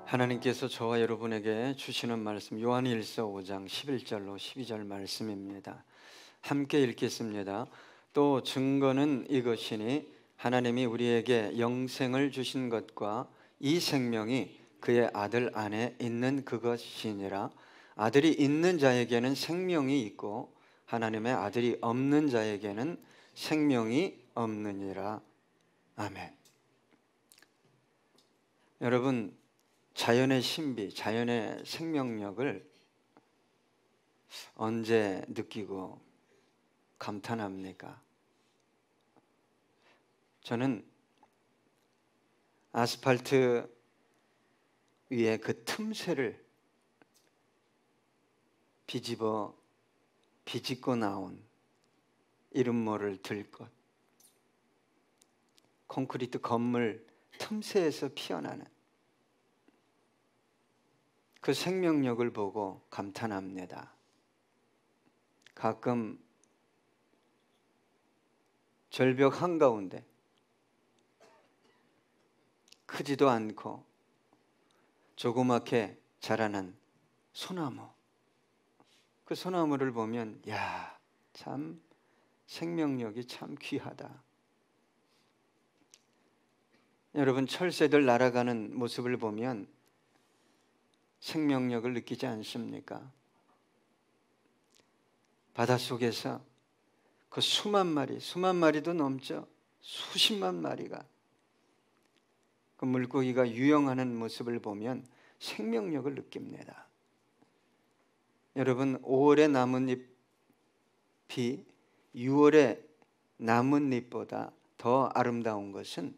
하나님께서 저와 여러분에게 주시는 말씀 요한일서 5장 11절로 12절 말씀입니다. 함께 읽겠습니다. 또 증거는 이것이니 하나님이 우리에게 영생을 주신 것과 이 생명이 그의 아들 안에 있는 그것이니라. 아들이 있는 자에게는 생명이 있고 하나님의 아들이 없는 자에게는 생명이 없느니라. 아멘. 여러분, 자연의 신비, 자연의 생명력을 언제 느끼고 감탄합니까? 저는 아스팔트 위에 그 틈새를 비집고 나온 이름 모를 들꽃, 콘크리트 건물 틈새에서 피어나는 그 생명력을 보고 감탄합니다. 가끔 절벽 한가운데 크지도 않고 조그맣게 자라는 소나무, 그 소나무를 보면 야, 참 생명력이 참 귀하다. 여러분, 철새들 날아가는 모습을 보면 생명력을 느끼지 않습니까? 바닷속에서 그 수만 마리도 넘죠. 수십만 마리가 그 물고기가 유영하는 모습을 보면 생명력을 느낍니다. 여러분, 5월의 나뭇잎이 6월의 나뭇잎보다 더 아름다운 것은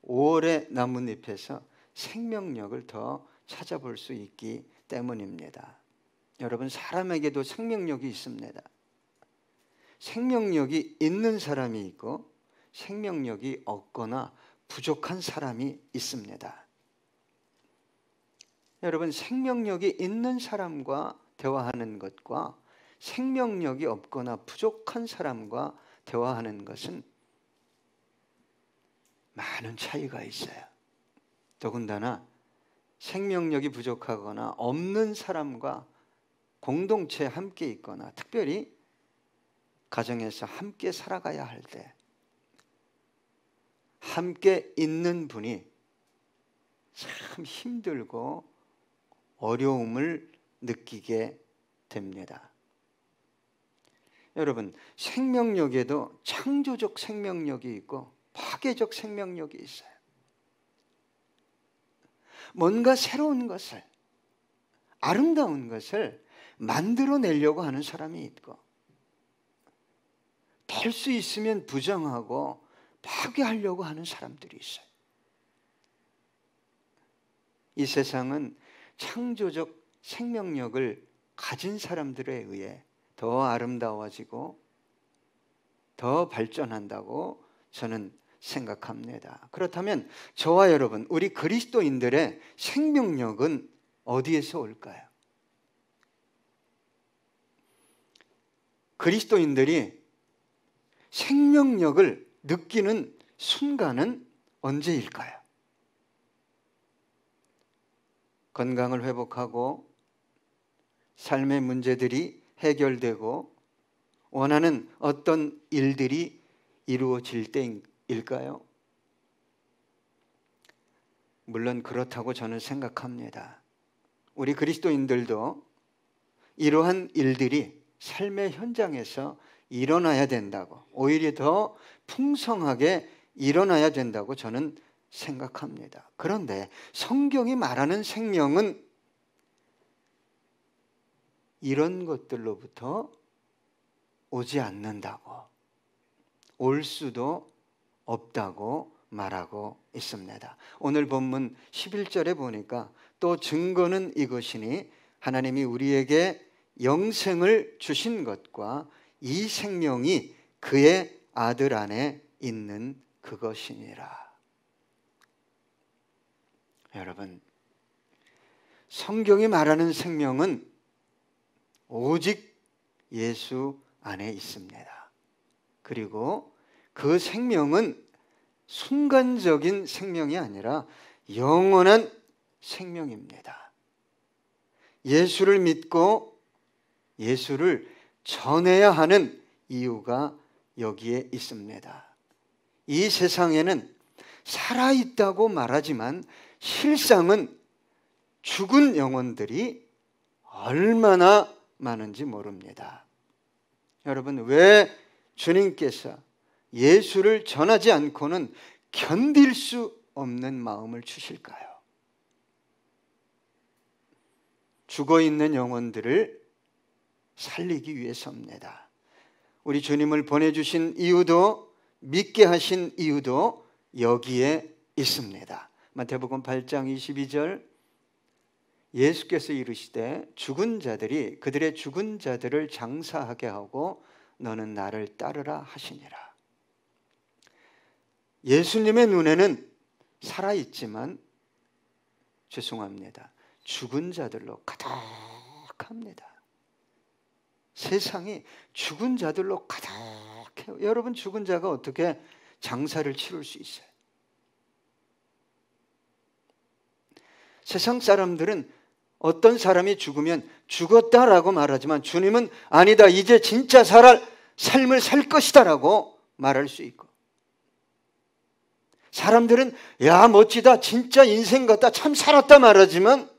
5월의 나뭇잎에서 생명력을 더 찾아볼 수 있기 때문입니다. 여러분, 사람에게도 생명력이 있습니다. 생명력이 있는 사람이 있고 생명력이 없거나 부족한 사람이 있습니다. 여러분, 생명력이 있는 사람과 대화하는 것과 생명력이 없거나 부족한 사람과 대화하는 것은 많은 차이가 있어요. 더군다나 생명력이 부족하거나 없는 사람과 공동체에 함께 있거나 특별히 가정에서 함께 살아가야 할 때 함께 있는 분이 참 힘들고 어려움을 느끼게 됩니다. 여러분, 생명력에도 창조적 생명력이 있고 파괴적 생명력이 있어요. 뭔가 새로운 것을, 아름다운 것을 만들어내려고 하는 사람이 있고, 될 수 있으면 부정하고 파괴하려고 하는 사람들이 있어요. 이 세상은 창조적 생명력을 가진 사람들에 의해 더 아름다워지고 더 발전한다고 저는 생각합니다. 그렇다면 저와 여러분, 우리 그리스도인들의 생명력은 어디에서 올까요? 그리스도인들이 생명력을 느끼는 순간은 언제일까요? 건강을 회복하고 삶의 문제들이 해결되고 원하는 어떤 일들이 이루어질 때일까요? 물론 그렇다고 저는 생각합니다. 우리 그리스도인들도 이러한 일들이 삶의 현장에서 일어나야 된다고, 오히려 더 풍성하게 일어나야 된다고 저는 생각합니다. 그런데 성경이 말하는 생명은 이런 것들로부터 오지 않는다고, 올 수도 없다고 말하고 있습니다. 오늘 본문 11절에 보니까 또 증거는 이것이니 하나님이 우리에게 영생을 주신 것과 이 생명이 그의 아들 안에 있는 그것이니라. 여러분, 성경이 말하는 생명은 오직 예수 안에 있습니다. 그리고 그 생명은 순간적인 생명이 아니라 영원한 생명입니다. 예수를 믿고 예수를 전해야 하는 이유가 여기에 있습니다. 이 세상에는 살아있다고 말하지만 실상은 죽은 영혼들이 얼마나 많은지 모릅니다. 여러분, 왜 주님께서 예수를 전하지 않고는 견딜 수 없는 마음을 주실까요? 죽어있는 영혼들을 살리기 위해서입니다. 우리 주님을 보내주신 이유도, 믿게 하신 이유도 여기에 있습니다. 마태복음 8장 22절, 예수께서 이르시되 죽은 자들이 그들의 죽은 자들을 장사하게 하고 너는 나를 따르라 하시니라. 예수님의 눈에는 살아있지만 죄송합니다, 죽은 자들로 가득합니다. 세상이 죽은 자들로 가득해요. 여러분, 죽은 자가 어떻게 장사를 치룰 수 있어요? 세상 사람들은 어떤 사람이 죽으면 죽었다라고 말하지만 주님은 아니다, 이제 진짜 삶을 살 것이다 라고 말할 수 있고, 사람들은 야 멋지다, 진짜 인생 같다, 참 살았다 말하지만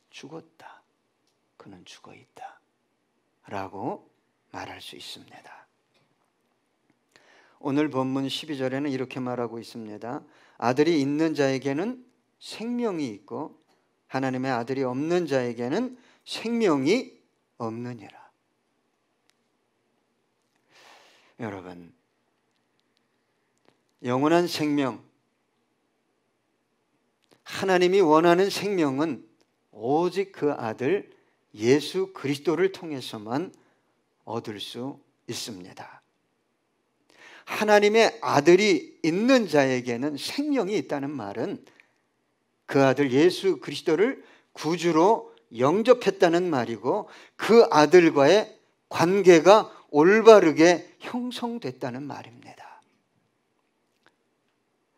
죽었다, 그는 죽어있다 라고 말할 수 있습니다. 오늘 본문 12절에는 이렇게 말하고 있습니다. 아들이 있는 자에게는 생명이 있고 하나님의 아들이 없는 자에게는 생명이 없느니라. 여러분, 영원한 생명, 하나님이 원하는 생명은 오직 그 아들 예수 그리스도를 통해서만 얻을 수 있습니다. 하나님의 아들이 있는 자에게는 생명이 있다는 말은 그 아들 예수 그리스도를 구주로 영접했다는 말이고, 그 아들과의 관계가 올바르게 형성됐다는 말입니다.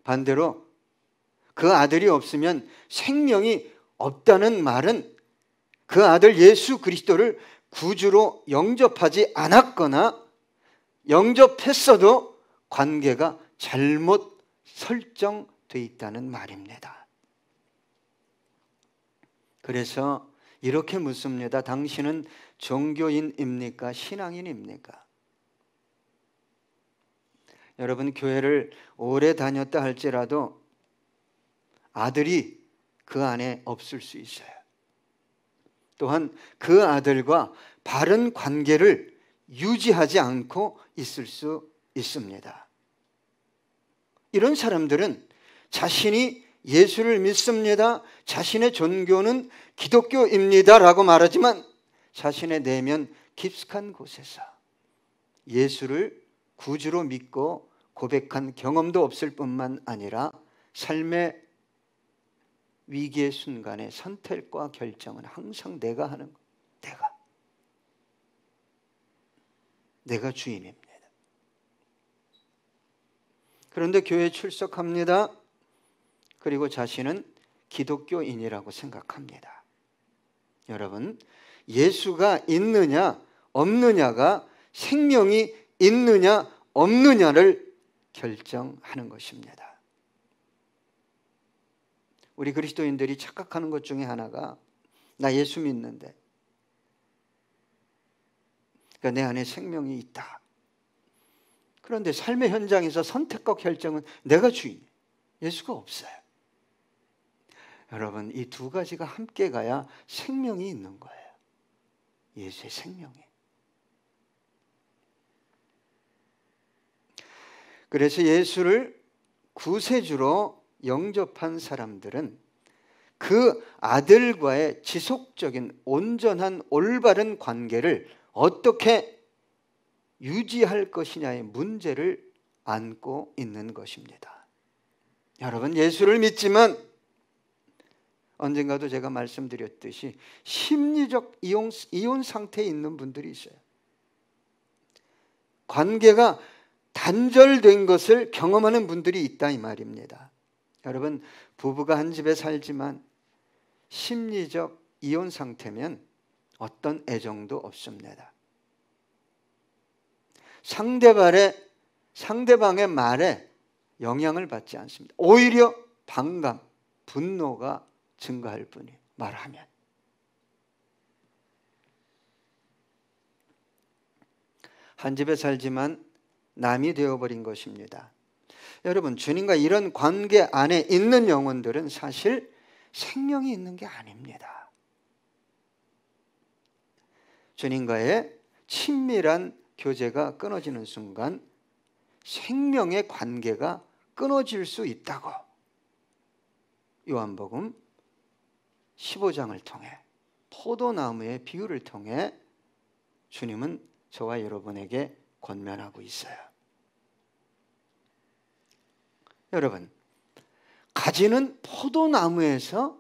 반대로 그 아들이 없으면 생명이 없다는 말은 그 아들 예수 그리스도를 구주로 영접하지 않았거나 영접했어도 관계가 잘못 설정되어 있다는 말입니다. 그래서 이렇게 묻습니다. 당신은 종교인입니까? 신앙인입니까? 여러분, 교회를 오래 다녔다 할지라도 아들이 그 안에 없을 수 있어요. 또한 그 아들과 바른 관계를 유지하지 않고 있을 수 있습니다. 이런 사람들은 자신이 예수를 믿습니다, 자신의 종교는 기독교입니다 라고 말하지만 자신의 내면 깊숙한 곳에서 예수를 구주로 믿고 고백한 경험도 없을 뿐만 아니라 삶의 위기의 순간에 선택과 결정은 항상 내가 하는 것, 내가 주인입니다. 그런데 교회에 출석합니다. 그리고 자신은 기독교인이라고 생각합니다. 여러분, 예수가 있느냐 없느냐가 생명이 있느냐 없느냐를 결정하는 것입니다. 우리 그리스도인들이 착각하는 것 중에 하나가, 나 예수 믿는데 그러니까 내 안에 생명이 있다. 그런데 삶의 현장에서 선택과 결정은 내가 주인이에요. 예수가 없어요. 여러분, 이 두 가지가 함께 가야 생명이 있는 거예요. 예수의 생명이. 그래서 예수를 구세주로 영접한 사람들은 그 아들과의 지속적인 온전한 올바른 관계를 어떻게 유지할 것이냐의 문제를 안고 있는 것입니다. 여러분, 예수를 믿지만 언젠가도 제가 말씀드렸듯이 심리적 이혼 상태에 있는 분들이 있어요. 관계가 단절된 것을 경험하는 분들이 있다 이 말입니다. 여러분, 부부가 한 집에 살지만 심리적 이혼 상태면 어떤 애정도 없습니다. 상대방의 말에 영향을 받지 않습니다. 오히려 반감, 분노가 증가할 뿐이에요. 말하면. 한 집에 살지만 남이 되어버린 것입니다. 여러분, 주님과 이런 관계 안에 있는 영혼들은 사실 생명이 있는 게 아닙니다. 주님과의 친밀한 교제가 끊어지는 순간 생명의 관계가 끊어질 수 있다고 요한복음 15장을 통해 포도나무의 비유를 통해 주님은 저와 여러분에게 권면하고 있어요. 여러분, 가지는 포도나무에서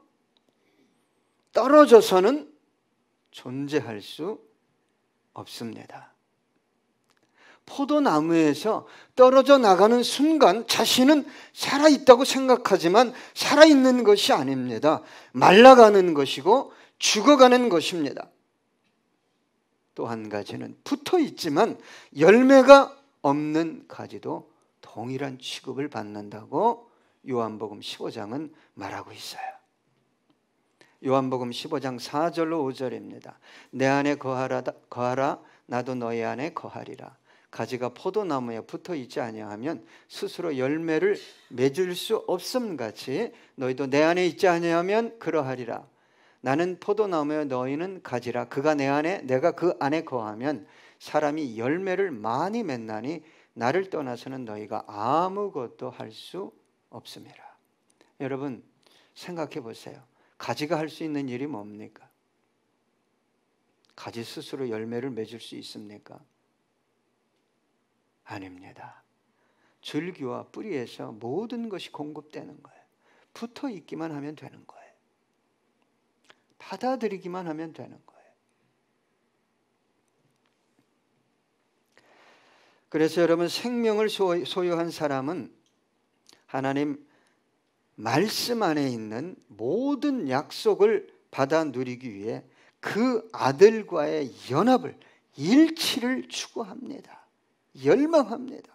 떨어져서는 존재할 수 없습니다. 포도나무에서 떨어져 나가는 순간 자신은 살아있다고 생각하지만 살아있는 것이 아닙니다. 말라가는 것이고 죽어가는 것입니다. 또 한 가지는 붙어 있지만 열매가 없는 가지도 동일한 취급을 받는다고 요한복음 15장은 말하고 있어요. 요한복음 15장 4절로 5절입니다. 내 안에 거하라 나도 너희 안에 거하리라. 가지가 포도나무에 붙어 있지 아니하면 스스로 열매를 맺을 수 없음같이 너희도 내 안에 있지 아니하면 그러하리라. 나는 포도나무에 너희는 가지라. 그가 내 안에 내가 그 안에 거하면 사람이 열매를 많이 맺나니 나를 떠나서는 너희가 아무것도 할 수 없음이라. 여러분 생각해 보세요. 가지가 할 수 있는 일이 뭡니까? 가지 스스로 열매를 맺을 수 있습니까? 아닙니다. 줄기와 뿌리에서 모든 것이 공급되는 거예요. 붙어 있기만 하면 되는 거예요. 받아들이기만 하면 되는 거예요. 그래서 여러분, 생명을 소유한 사람은 하나님 말씀 안에 있는 모든 약속을 받아 누리기 위해 그 아들과의 연합을, 일치를 추구합니다. 열망합니다.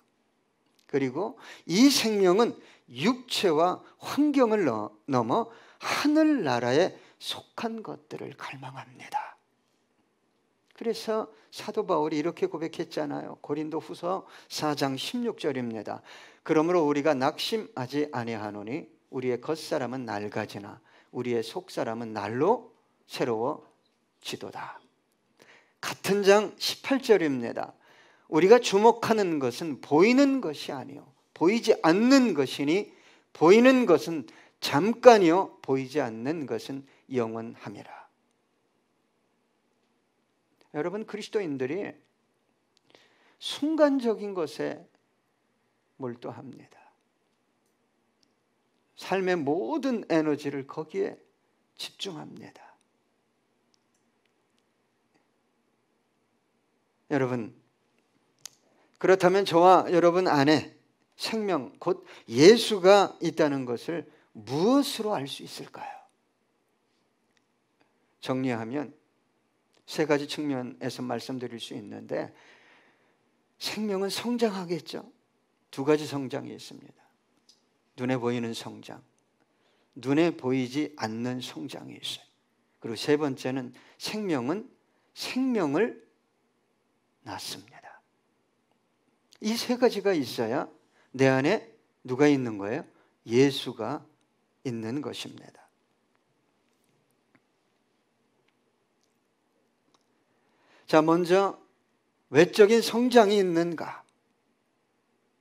그리고 이 생명은 육체와 환경을 넘어 하늘나라에 속한 것들을 갈망합니다. 그래서 사도 바울이 이렇게 고백했잖아요. 고린도후서 4장 16절입니다. 그러므로 우리가 낙심하지 아니하노니 우리의 겉사람은 낡아지나 우리의 속사람은 날로 새로워지도다. 같은 장 18절입니다. 우리가 주목하는 것은 보이는 것이 아니요 보이지 않는 것이니 보이는 것은 잠깐이요 보이지 않는 것은 영원함이라. 여러분, 그리스도인들이 순간적인 것에 몰두합니다. 삶의 모든 에너지를 거기에 집중합니다. 여러분, 그렇다면 저와 여러분 안에 생명, 곧 예수가 있다는 것을 무엇으로 알 수 있을까요? 정리하면 세 가지 측면에서 말씀드릴 수 있는데, 생명은 성장하겠죠. 두 가지 성장이 있습니다. 눈에 보이는 성장, 눈에 보이지 않는 성장이 있어요. 그리고 세 번째는 생명은 생명을 낳습니다. 이 세 가지가 있어야 내 안에 누가 있는 거예요? 예수가 있는 것입니다. 자, 먼저 외적인 성장이 있는가?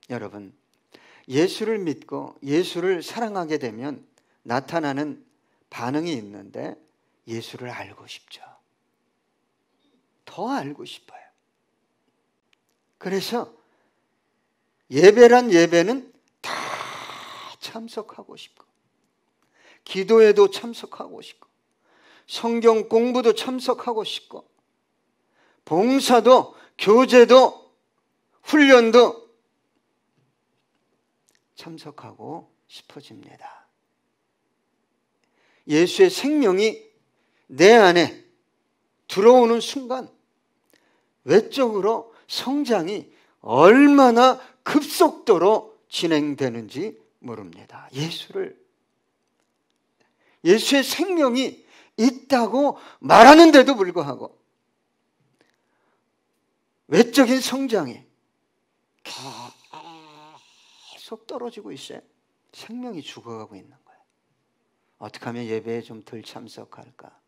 여러분, 예수를 믿고 예수를 사랑하게 되면 나타나는 반응이 있는데, 예수를 알고 싶죠. 더 알고 싶어요. 그래서 예배란 예배는 다 참석하고 싶고, 기도에도 참석하고 싶고, 성경 공부도 참석하고 싶고, 봉사도 교제도 훈련도 참석하고 싶어집니다. 예수의 생명이 내 안에 들어오는 순간 외적으로 성장이 얼마나 급속도로 진행되는지 모릅니다. 예수의 생명이 있다고 말하는데도 불구하고 외적인 성장이 계속 떨어지고 있어요. 생명이 죽어가고 있는 거예요. 어떻게 하면 예배에 좀 덜 참석할까?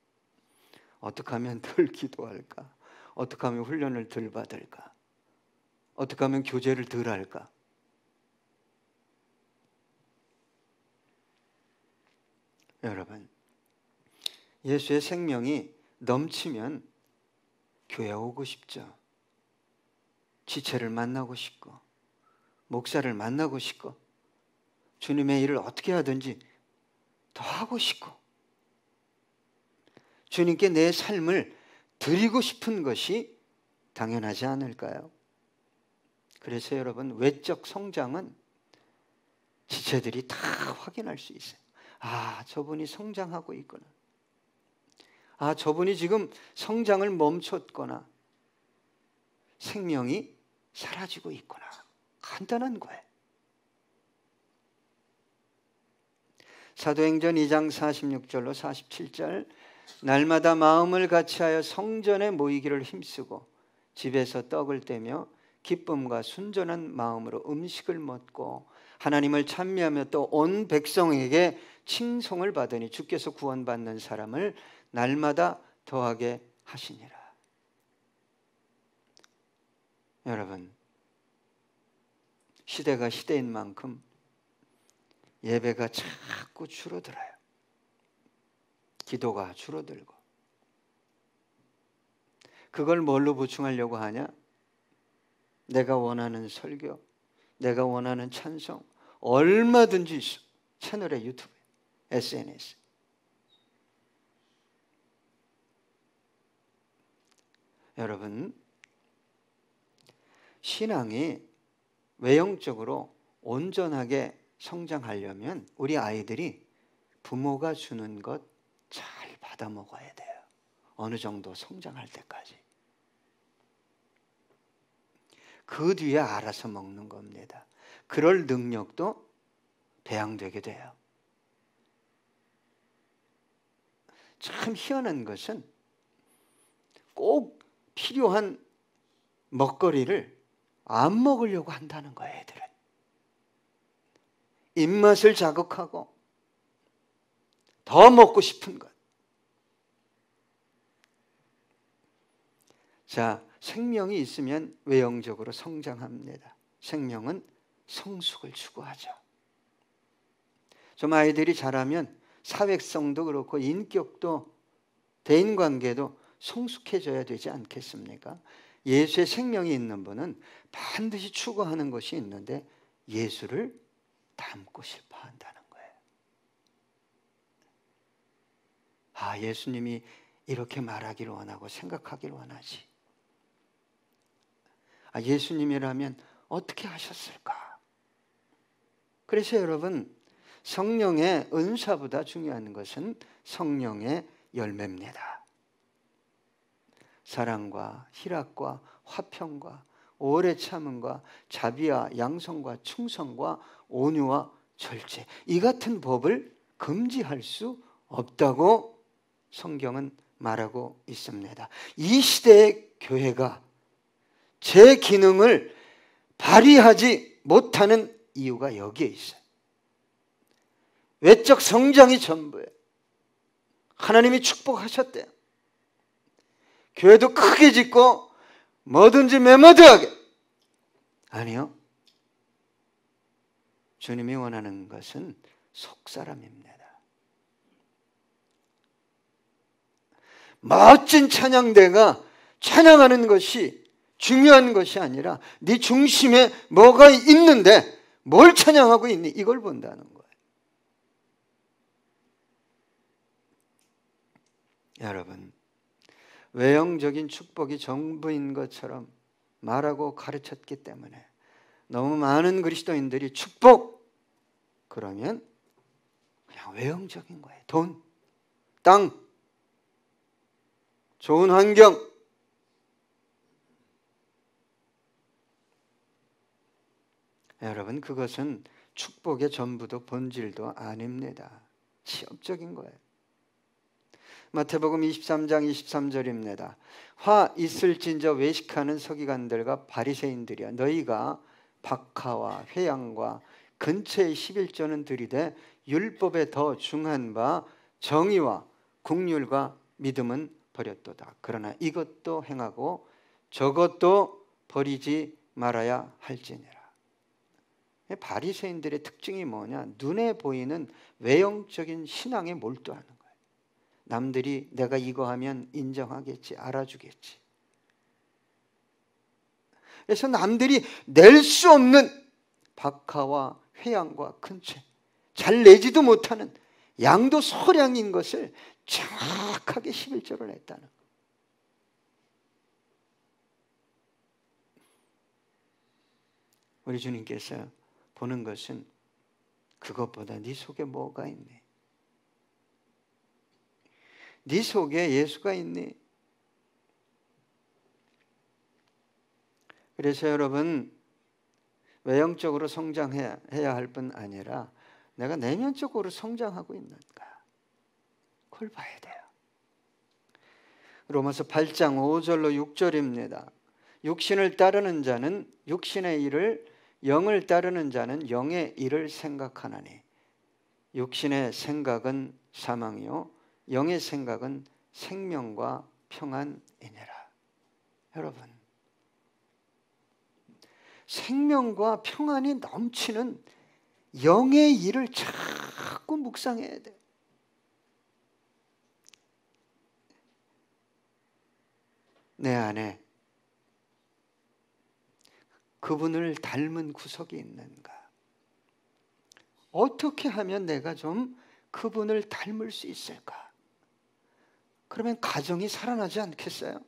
어떻게 하면 덜 기도할까? 어떻게 하면 훈련을 덜 받을까? 어떻게 하면 교제를 덜 할까? 여러분, 예수의 생명이 넘치면 교회 오고 싶죠. 지체를 만나고 싶고 목사를 만나고 싶고 주님의 일을 어떻게 하든지 더 하고 싶고 주님께 내 삶을 드리고 싶은 것이 당연하지 않을까요? 그래서 여러분, 외적 성장은 지체들이 다 확인할 수 있어요. 아, 저분이 성장하고 있구나. 아, 저분이 지금 성장을 멈췄거나 생명이 사라지고 있구나. 간단한 거예요. 사도행전 2장 46절로 47절, 날마다 마음을 같이하여 성전에 모이기를 힘쓰고 집에서 떡을 떼며 기쁨과 순전한 마음으로 음식을 먹고 하나님을 찬미하며 또 온 백성에게 칭송을 받으니 주께서 구원받는 사람을 날마다 더하게 하시니라. 여러분, 시대가 시대인 만큼 예배가 자꾸 줄어들어요. 기도가 줄어들고. 그걸 뭘로 보충하려고 하냐? 내가 원하는 설교, 내가 원하는 찬송 얼마든지 있어. 채널에, 유튜브에, SNS. 여러분, 신앙이 외형적으로 온전하게 성장하려면 우리 아이들이 부모가 주는 것 잘 받아 먹어야 돼요. 어느 정도 성장할 때까지. 그 뒤에 알아서 먹는 겁니다. 그럴 능력도 배양되게 돼요. 참 희한한 것은 꼭 필요한 먹거리를 안 먹으려고 한다는 거예요, 애들은. 입맛을 자극하고 더 먹고 싶은 것. 자, 생명이 있으면 외형적으로 성장합니다. 생명은 성숙을 추구하죠. 좀 아이들이 자라면 사회성도 그렇고 인격도 대인관계도 성숙해져야 되지 않겠습니까? 예수의 생명이 있는 분은 반드시 추구하는 것이 있는데 예수를 닮고 싶어 한다는 거예요. 아, 예수님이 이렇게 말하기를 원하고 생각하기를 원하지. 아, 예수님이라면 어떻게 하셨을까? 그래서 여러분, 성령의 은사보다 중요한 것은 성령의 열매입니다. 사랑과 희락과 화평과 오래 참음과 자비와 양성과 충성과 온유와 절제, 이 같은 법을 금지할 수 없다고 성경은 말하고 있습니다. 이 시대의 교회가 제 기능을 발휘하지 못하는 이유가 여기에 있어요. 외적 성장이 전부예요. 하나님이 축복하셨대요. 교회도 크게 짓고 뭐든지 메모드하게. 아니요. 주님이 원하는 것은 속사람입니다. 멋진 찬양대가 찬양하는 것이 중요한 것이 아니라 네 중심에 뭐가 있는데 뭘 찬양하고 있니? 이걸 본다는 거예요. 여러분, 외형적인 축복이 전부인 것처럼 말하고 가르쳤기 때문에 너무 많은 그리스도인들이 축복 그러면 그냥 외형적인 거예요. 돈, 땅, 좋은 환경, 여러분 그것은 축복의 전부도 본질도 아닙니다. 시험적인 거예요. 마태복음 23장 23절입니다. 화 있을진저 외식하는 서기관들과 바리새인들이야, 너희가 박하와 회양과 근처의 11조는 들이되 율법에 더 중한 바 정의와 국률과 믿음은 버렸도다. 그러나 이것도 행하고 저것도 버리지 말아야 할지니라. 바리새인들의 특징이 뭐냐? 눈에 보이는 외형적인 신앙에 몰두하는 거예요. 남들이 내가 이거 하면 인정하겠지, 알아주겠지. 그래서 남들이 낼 수 없는 박하와 회양과 근처, 잘 내지도 못하는 양도 소량인 것을 정확하게 11조를 냈다는 거예요. 우리 주님께서 보는 것은 그것보다 네 속에 뭐가 있니? 네 속에 예수가 있니? 그래서 여러분, 외형적으로 성장해야 할 뿐 아니라 내가 내면적으로 성장하고 있는가, 그걸 봐야 돼요. 로마서 8장 5절로 6절입니다. 육신을 따르는 자는 육신의 일을, 영을 따르는 자는 영의 일을 생각하나니 육신의 생각은 사망이요 영의 생각은 생명과 평안이니라. 여러분, 생명과 평안이 넘치는 영의 일을 자꾸 묵상해야 돼. 내 안에 그분을 닮은 구석이 있는가? 어떻게 하면 내가 좀 그분을 닮을 수 있을까? 그러면 가정이 살아나지 않겠어요?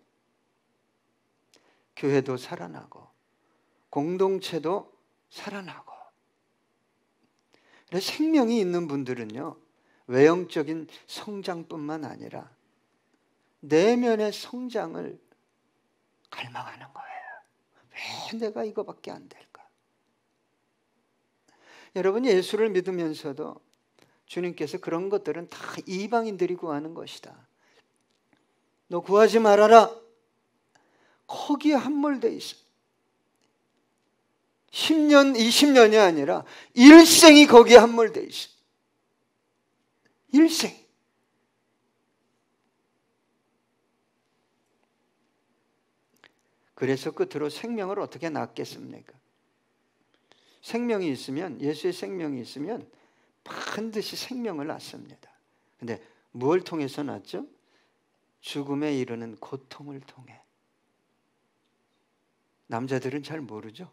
교회도 살아나고 공동체도 살아나고. 그래서 생명이 있는 분들은요, 외형적인 성장뿐만 아니라 내면의 성장을 갈망하는 거예요. 왜 내가 이거밖에 안 될까? 여러분, 예수를 믿으면서도 주님께서 그런 것들은 다 이방인들이 구하는 것이다. 너 구하지 말아라. 거기에 함몰돼 있어. 10년, 20년이 아니라 일생이 거기에 함몰돼 있어. 일생. 그래서 끝으로 생명을 어떻게 낳겠습니까? 생명이 있으면, 예수의 생명이 있으면 반드시 생명을 낳습니다. 근데 무엇을 통해서 낳죠? 죽음에 이르는 고통을 통해. 남자들은 잘 모르죠?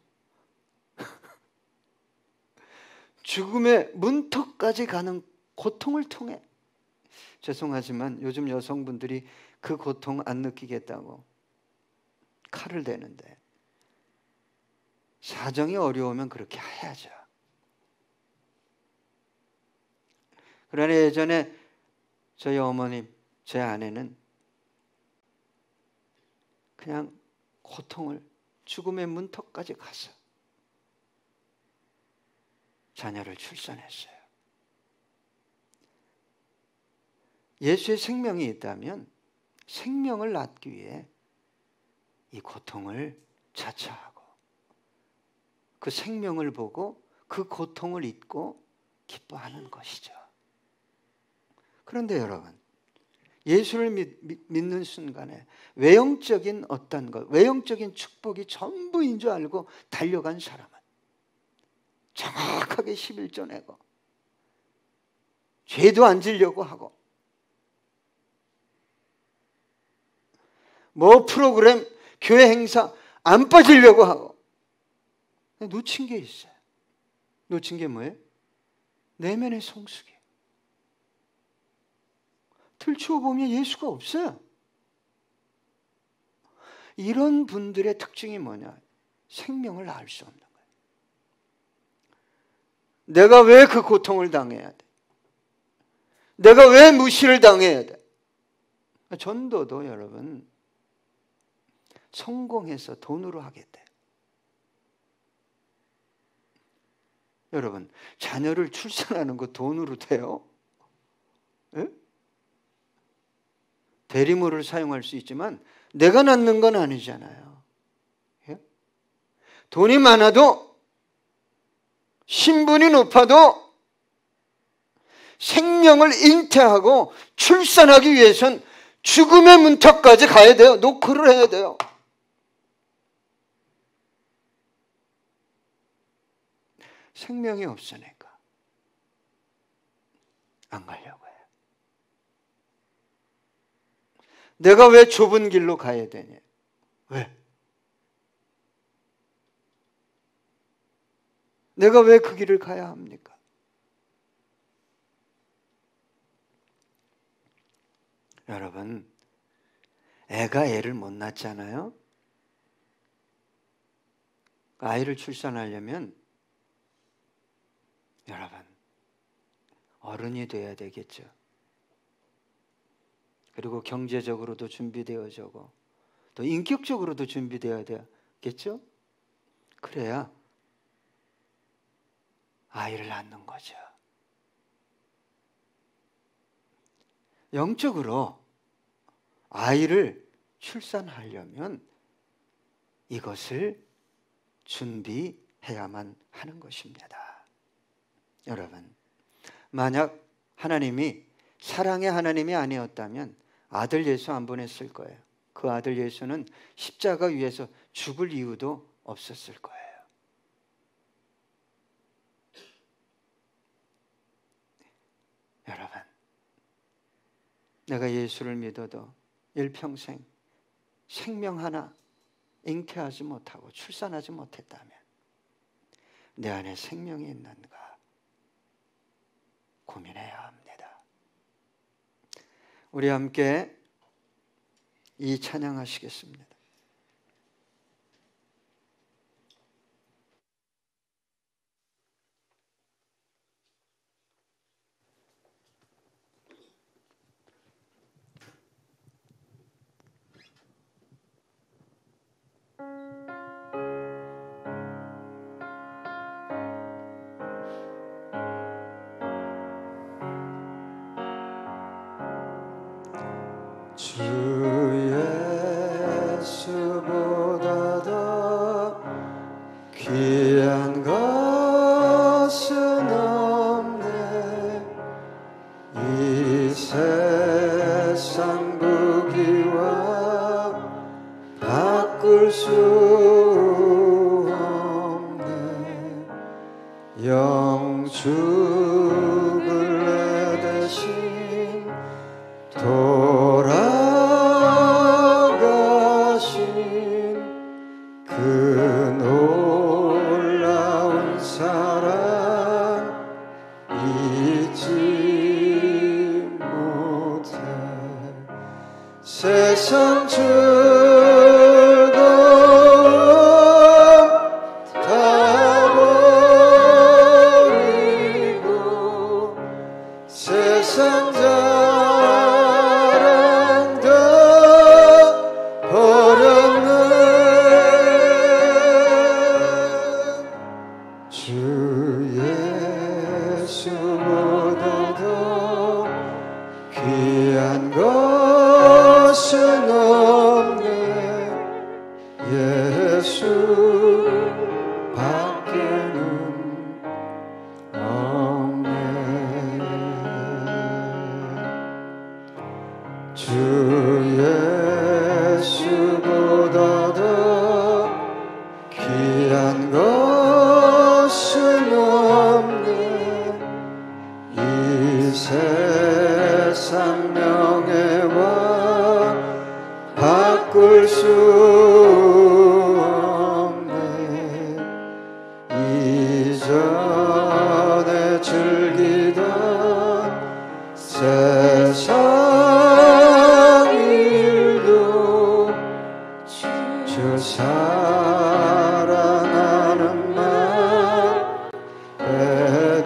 죽음의 문턱까지 가는 고통을 통해. 죄송하지만 요즘 여성분들이 그 고통 안 느끼겠다고 칼을 대는데, 사정이 어려우면 그렇게 해야죠. 그러나 예전에 저희 어머님, 제 아내는 그냥 고통을, 죽음의 문턱까지 가서 자녀를 출산했어요. 예수의 생명이 있다면 생명을 낳기 위해 이 고통을 자처하고 그 생명을 보고 그 고통을 잊고 기뻐하는 것이죠. 그런데 여러분, 예수를 믿는 순간에 외형적인 어떤 것, 외형적인 축복이 전부인 줄 알고 달려간 사람은 정확하게 11조 내고 죄도 안 지려고 하고 뭐 프로그램, 교회 행사 안 빠지려고 하고 놓친 게 있어요. 놓친 게 뭐예요? 내면의 성숙이에요. 들추어보면 예수가 없어요. 이런 분들의 특징이 뭐냐? 생명을 낳을 수 없는 거예요. 내가 왜 그 고통을 당해야 돼? 내가 왜 무시를 당해야 돼? 전도도 여러분 성공해서 돈으로 하게 돼. 여러분 자녀를 출산하는 거 돈으로 돼요? 예? 대리모를 사용할 수 있지만 내가 낳는 건 아니잖아요. 예? 돈이 많아도 신분이 높아도 생명을 잉태하고 출산하기 위해선 죽음의 문턱까지 가야 돼요. 노크를 해야 돼요. 생명이 없으니까 안 가려고 해요. 내가 왜 좁은 길로 가야 되냐? 왜? 내가 왜 그 길을 가야 합니까? 여러분, 애가 애를 못 낳잖아요. 아이를 출산하려면 여러분 어른이 돼야 되겠죠. 그리고 경제적으로도 준비되어지고 또 인격적으로도 준비되어야 되겠죠. 그래야 아이를 낳는 거죠. 영적으로 아이를 출산하려면 이것을 준비해야만 하는 것입니다. 여러분, 만약 하나님이 사랑의 하나님이 아니었다면 아들 예수 안 보냈을 거예요. 그 아들 예수는 십자가 위에서 죽을 이유도 없었을 거예요. 여러분, 내가 예수를 믿어도 일평생 생명 하나 잉태하지 못하고 출산하지 못했다면 내 안에 생명이 있는가 고민해야 합니다. 우리 함께 이 찬양하시겠습니다. 주 예수보다 더 귀한 것은 없네. 이 세상 부귀와 바꿀 수 없네. 영죽을 내 대신 돌아가신 그 놀라운 사랑 잊지 못해. 세상 즐거움 다 버리고 세상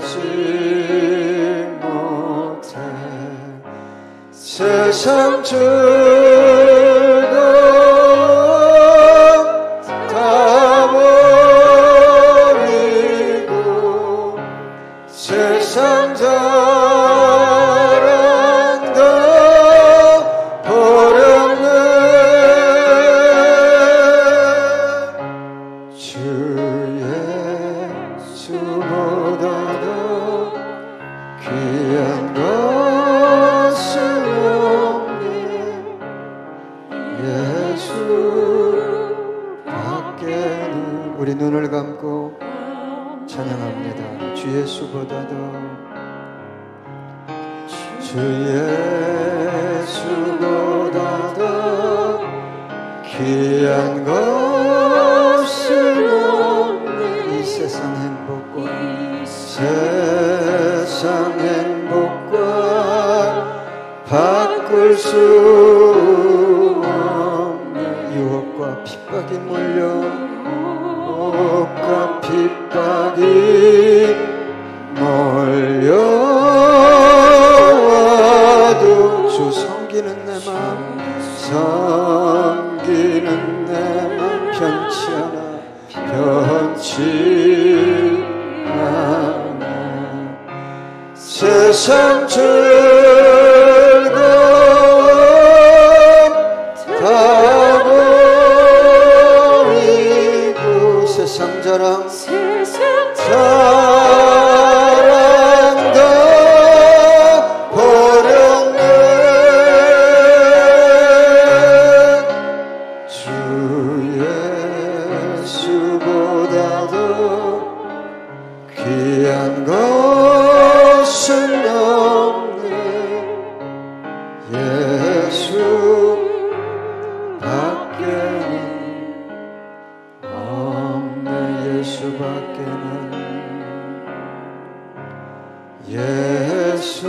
잊지 못해. 세상 즐거움 다 버리고 세상 자랑도 버렸네. 주 예수보다도 귀한 것은 없네. 예수 밖에는. 우리 눈을 감고 찬양합니다. 주 예수보다도 주 예수보다도 귀한 것은 없네. 이 세상 행복과 세상 행복과 바꿀 수 없네. 유혹과 핍박이 몰려 유혹과 핍박이 몰려와도 주 섬기는 내 맘 섬기는 내 맘 변치 않아 변치 않아. 세상 즐거움 다 버리고 세상 자랑 자랑도 버렸네. 주 예수보다도 귀한 것은 없네. 예수 밖에는 없네. 예수 밖에는 예수